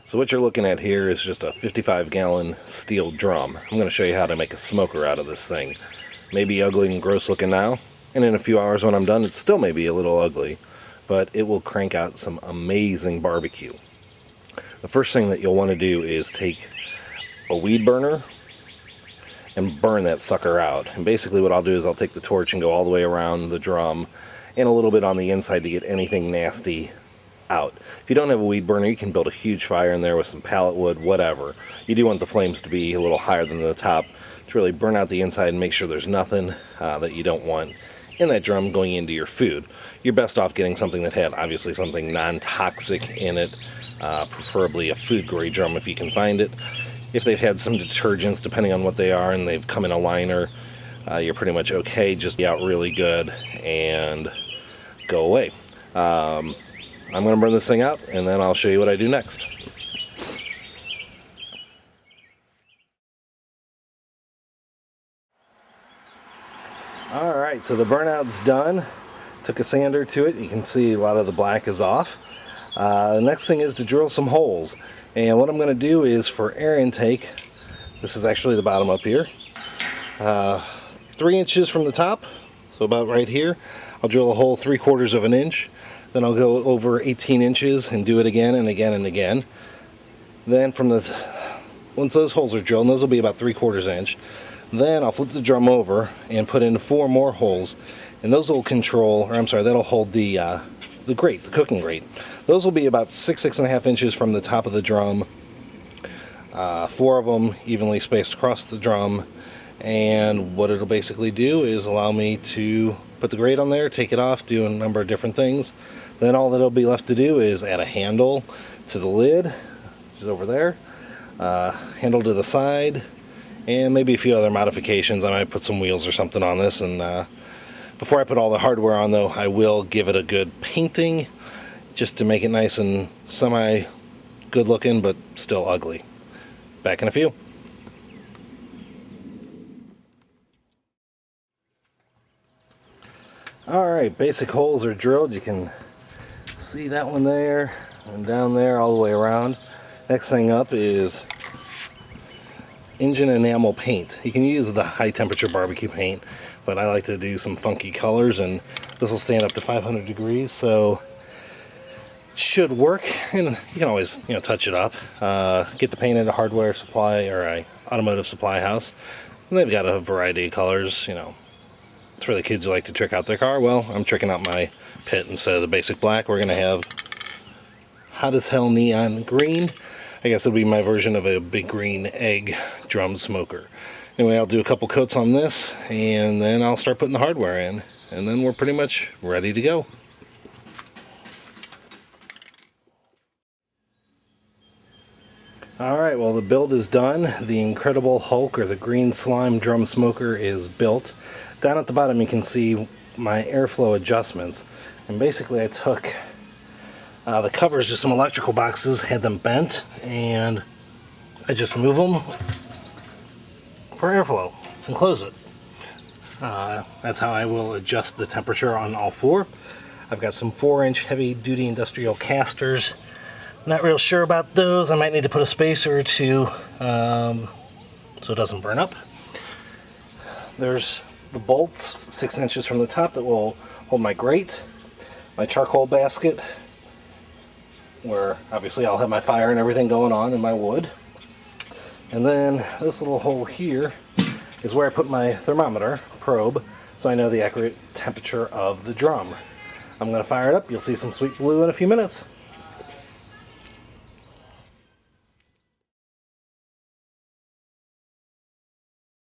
So what you're looking at here is just a 55-gallon steel drum. I'm going to show you how to make a smoker out of this thing. Maybe ugly and gross looking now, and in a few hours when I'm done, it still may be a little ugly, but it will crank out some amazing barbecue. The first thing that you'll want to do is take a weed burner and burn that sucker out. And basically what I'll do is I'll take the torch and go all the way around the drum and a little bit on the inside to get anything nasty out. If you don't have a weed burner, you can build a huge fire in there with some pallet wood, whatever. You do want the flames to be a little higher than the top to really burn out the inside and make sure there's nothing that you don't want in that drum going into your food. You're best off getting something that had obviously something non-toxic in it, preferably a food grade drum if you can find it. If they've had some detergents, depending on what they are, and they've come in a liner, you're pretty much okay. Just be out really good and go away. I'm going to burn this thing out, and then I'll show you what I do next. Alright, so the burnout's done. Took a sander to it. You can see a lot of the black is off. The next thing is to drill some holes. And what I'm going to do is for air intake, this is actually the bottom up here, 3 inches from the top, so about right here, I'll drill a hole 3/4 of an inch. Then I'll go over 18 inches and do it again and again and again. Then once those holes are drilled, and those will be about 3/4 inch, then I'll flip the drum over and put in 4 more holes, and those will that'll hold the grate, the cooking grate. Those will be about 6.5 inches from the top of the drum. 4 of them evenly spaced across the drum, and what it'll basically do is allow me to put the grate on there, take it off, do a number of different things. Then all that'll be left to do is add a handle to the lid, which is over there, handle to the side, and maybe a few other modifications. I might put some wheels or something on this, and before I put all the hardware on though, I will give it a good painting just to make it nice and semi good looking but still ugly. Back in a few. Alright, basic holes are drilled. You can see that one there and down there all the way around. Next thing up is engine enamel paint. You can use the high temperature barbecue paint, but I like to do some funky colors, and this will stand up to 500 degrees, so it should work. And you can always, touch it up. Get the paint at a hardware supply or a automotive supply house, and they've got a variety of colors. It's for the kids who like to trick out their car. Well, I'm tricking out my pit. Instead of the basic black, we're going to have hot as hell neon green. I guess it'll be my version of a big green egg drum smoker. Anyway, I'll do a couple coats on this, and then I'll start putting the hardware in, and then we're pretty much ready to go. Alright, well, the build is done. The Incredible Hulk, or the Green Slime Drum Smoker, is built. Down at the bottom you can see my airflow adjustments, and basically I took the covers to some electrical boxes, had them bent, and I just move them for airflow and close it. That's how I will adjust the temperature on all 4. I've got some 4-inch heavy-duty industrial casters. Not real sure about those. I might need to put a spacer or 2 so it doesn't burn up. There's the bolts 6 inches from the top that will hold my grate, my charcoal basket, where obviously I'll have my fire and everything going on, and my wood. And then this little hole here is where I put my thermometer probe, so I know the accurate temperature of the drum. I'm going to fire it up. You'll see some sweet blue in a few minutes.